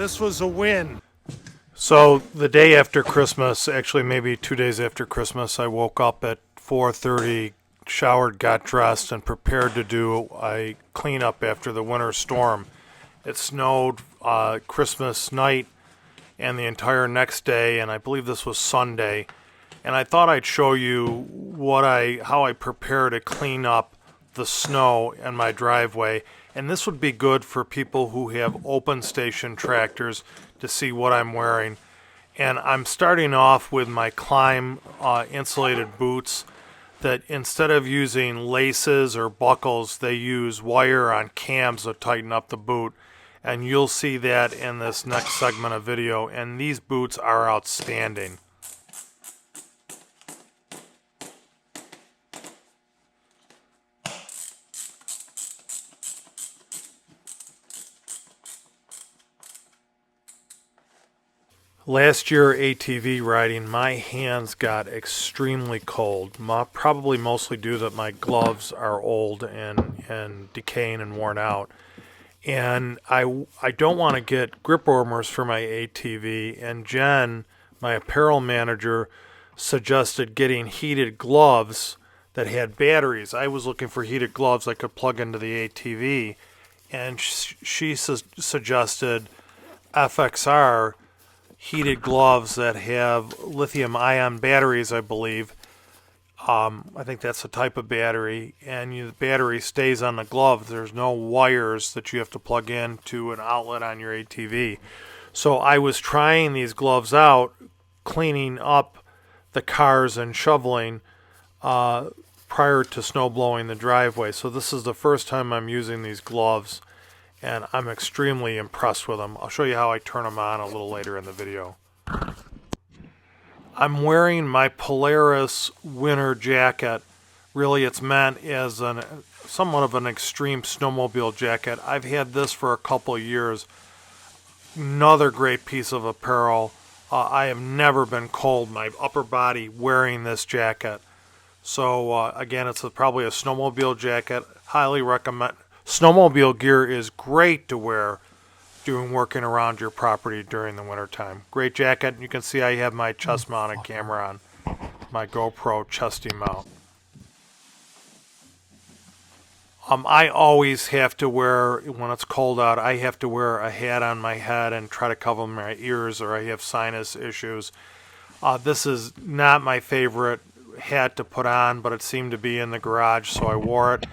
this was a win. So the day after Christmas, actually maybe 2 days after Christmas, I woke up at 4:30, showered, got dressed, and prepared to do a cleanup after the winter storm. It snowed Christmas night and the entire next day, and I believe this was Sunday. And I thought I'd show you how I prepare to clean up the snow in my driveway. And this would be good for people who have open station tractors to see what I'm wearing. And I'm starting off with my Climb insulated boots that instead of using laces or buckles, they use wire on cams to tighten up the boot. And you'll see that in this next segment of video. And these boots are outstanding. Last year ATV riding, my hands got extremely cold, probably mostly due that my gloves are old and decaying and worn out. And I don't want to get grip warmers for my ATV, and Jen, my apparel manager, suggested getting heated gloves that had batteries. I was looking for heated gloves I could plug into the ATV, and she suggested FXR heated gloves that have lithium-ion batteries, I believe. I think that's a type of battery, and the battery stays on the glove. There's no wires that you have to plug in to an outlet on your ATV. So I was trying these gloves out, cleaning up the cars and shoveling prior to snow blowing the driveway. So this is the first time I'm using these gloves, and I'm extremely impressed with them. I'll show you how I turn them on a little later in the video. I'm wearing my Polaris winter jacket. Really, it's meant as somewhat of an extreme snowmobile jacket. I've had this for a couple years. Another great piece of apparel. I have never been cold, my upper body, wearing this jacket. So again, it's probably a snowmobile jacket. Highly recommend. Snowmobile gear is great to wear working around your property during the wintertime. Great jacket. You can see I have my chest mounted camera on, my GoPro chesty mount. I always have to wear, when it's cold out, I have to wear a hat on my head and try to cover my ears, or I have sinus issues. This is not my favorite hat to put on, but it seemed to be in the garage, so I wore it.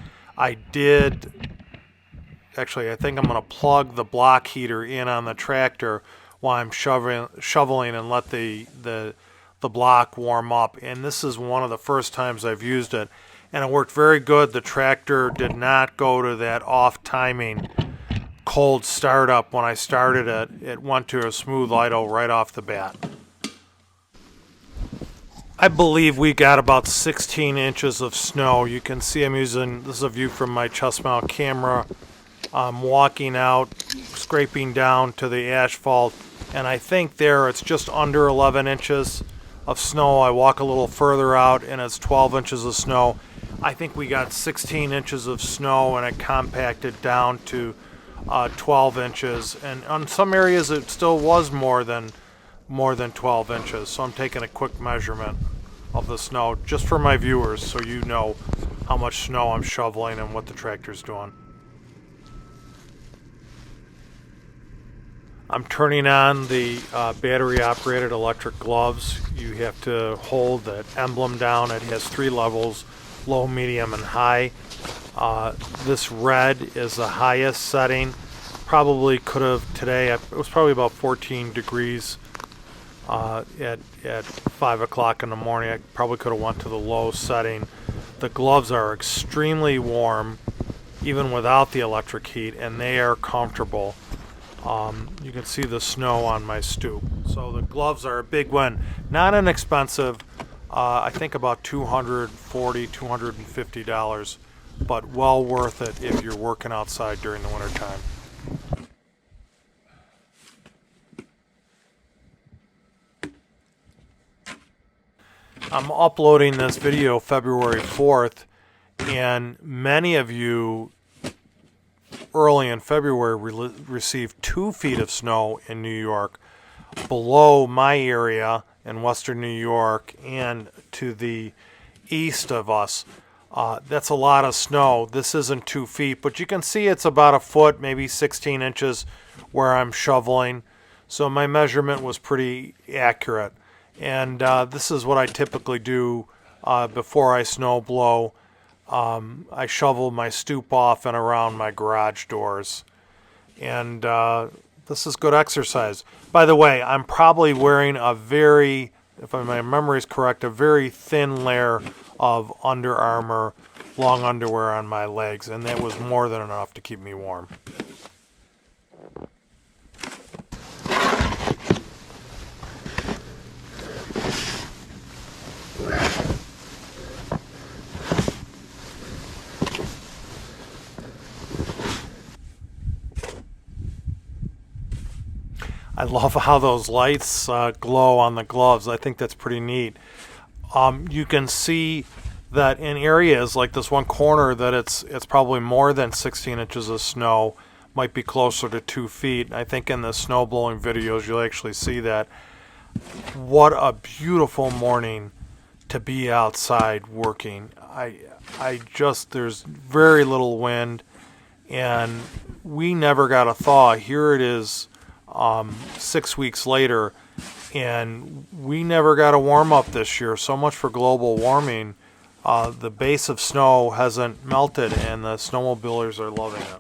Actually, I think I'm going to plug the block heater in on the tractor while I'm shoveling and let the block warm up. And this is one of the first times I've used it, and it worked very good. The tractor did not go to that off timing cold startup when I started it. It went to a smooth idle right off the bat. I believe we got about 16 inches of snow. You can see I'm using, this is a view from my chest mount camera. I'm walking out, scraping down to the asphalt, and I think there it's just under 11 inches of snow. I walk a little further out and it's 12 inches of snow. I think we got 16 inches of snow and it compacted down to 12 inches. And on some areas it still was more than 12 inches. So I'm taking a quick measurement of the snow just for my viewers so you know how much snow I'm shoveling and what the tractor's doing. I'm turning on the battery-operated electric gloves. You have to hold that emblem down. It has 3 levels, low, medium, and high. This red is the highest setting. Probably could have today, it was probably about 14 degrees at 5 o'clock in the morning. I probably could have went to the low setting. The gloves are extremely warm, even without the electric heat, and they are comfortable. You can see the snow on my stoop. So the gloves are a big win. Not inexpensive. I think about $240, $250, but well worth it if you're working outside during the wintertime. I'm uploading this video February 4th, and many of you early in February received 2 feet of snow in New York below my area in western New York and to the east of us. That's a lot of snow. This isn't 2 feet, but you can see it's about a foot, maybe 16 inches where I'm shoveling. So my measurement was pretty accurate. And this is what I typically do before I snow blow. I shovel my stoop off and around my garage doors. And this is good exercise. By the way, I'm probably wearing a very, if my memory is correct, a very thin layer of Under Armour long underwear on my legs, and that was more than enough to keep me warm. I love how those lights glow on the gloves. I think that's pretty neat. You can see that in areas like this one corner that it's probably more than 16 inches of snow, might be closer to 2 feet. I think in the snow blowing videos you'll actually see that. What a beautiful morning to be outside working. There's very little wind, and we never got a thaw. Here it is 6 weeks later, and we never got a warm up this year. So much for global warming. The base of snow hasn't melted, and the snowmobilers are loving it.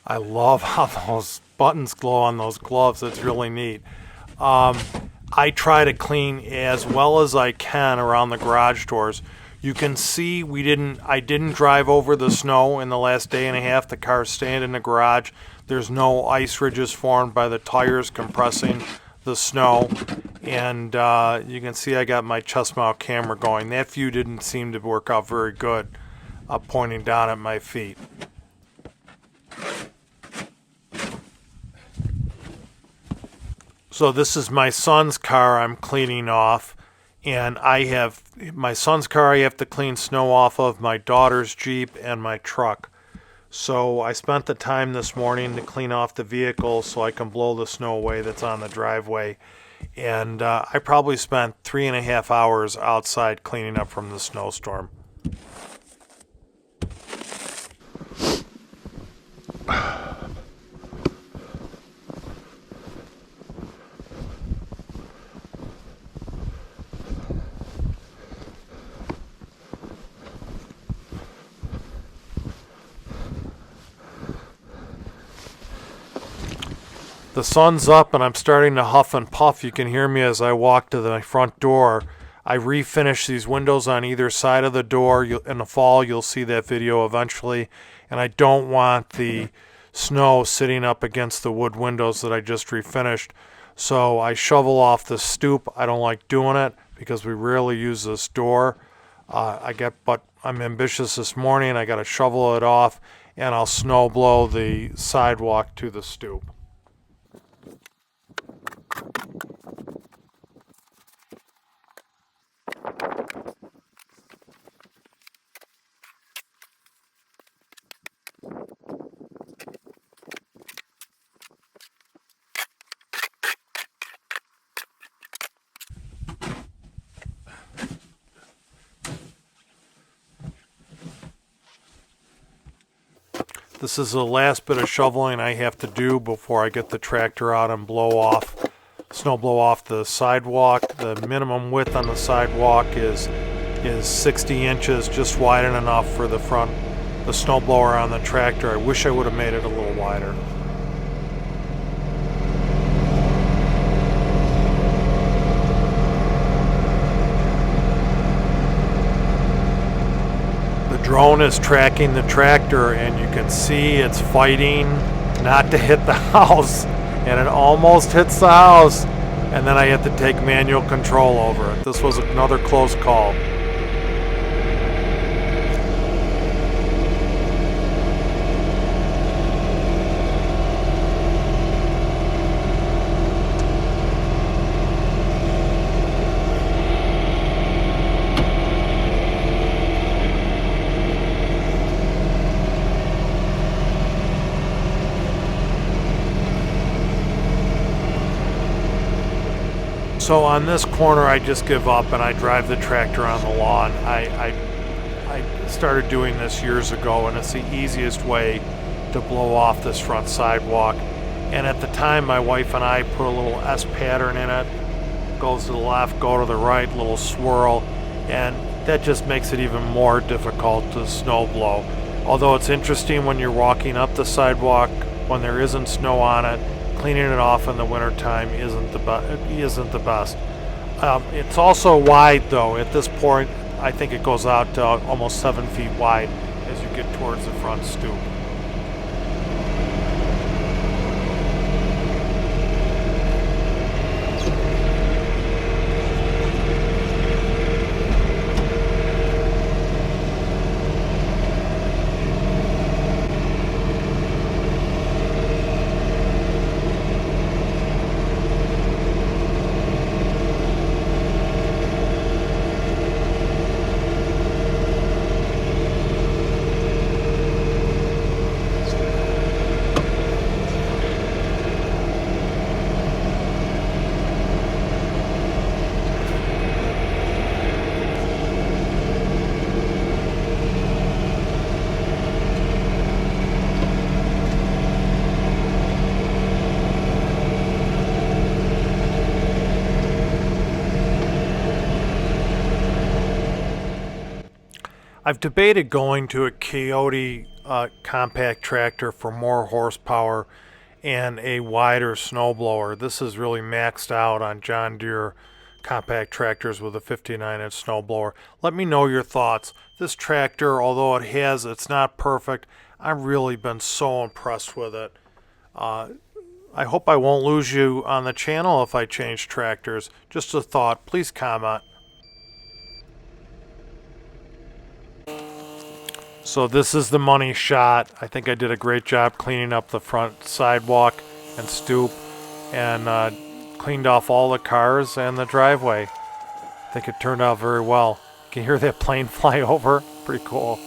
I love how those buttons glow on those gloves. It's really neat. I try to clean as well as I can around the garage doors. You can see I didn't drive over the snow in the last day and a half. The car's staying in the garage. There's no ice ridges formed by the tires compressing the snow. And you can see I got my chest mount camera going. That view didn't seem to work out very good, pointing down at my feet. So this is my son's car I'm cleaning off, and my son's car I have to clean snow off of, my daughter's Jeep, and my truck. So I spent the time this morning to clean off the vehicle so I can blow the snow away that's on the driveway. And I probably spent 3.5 hours outside cleaning up from the snowstorm. The sun's up and I'm starting to huff and puff. You can hear me as I walk to the front door. I refinished these windows on either side of the door. In the fall, you'll see that video eventually. And I don't want the snow sitting up against the wood windows that I just refinished. So I shovel off the stoop. I don't like doing it because we rarely use this door. But I'm ambitious this morning. I got to shovel it off, and I'll snow blow the sidewalk to the stoop. This is the last bit of shoveling I have to do before I get the tractor out and snow blow off the sidewalk. The minimum width on the sidewalk is 60 inches, just wide enough for the snow blower on the tractor. I wish I would have made it a little wider. Drone is tracking the tractor, and you can see it's fighting not to hit the house, and it almost hits the house, and then I had to take manual control over it. This was another close call. So on this corner, I just give up and I drive the tractor on the lawn. I started doing this years ago, and it's the easiest way to blow off this front sidewalk. And at the time, my wife and I put a little S pattern in it. Goes to the left, go to the right, little swirl, and that just makes it even more difficult to snow blow. Although it's interesting when you're walking up the sidewalk when there isn't snow on it, cleaning it off in the wintertime isn't the best. It's also wide though. At this point, I think it goes out to almost 7 feet wide as you get towards the front stoop. I've debated going to a Coyote compact tractor for more horsepower and a wider snowblower. This is really maxed out on John Deere compact tractors with a 59-inch snowblower. Let me know your thoughts. This tractor, although it's not perfect, I've really been so impressed with it. I hope I won't lose you on the channel if I change tractors. Just a thought. Please comment. So this is the money shot. I think I did a great job cleaning up the front sidewalk and stoop, and cleaned off all the cars and the driveway. I think it turned out very well. You can hear that plane fly over. Pretty cool.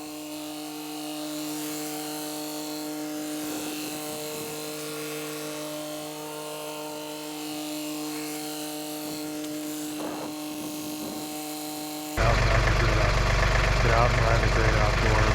Get out and ride the great outdoors.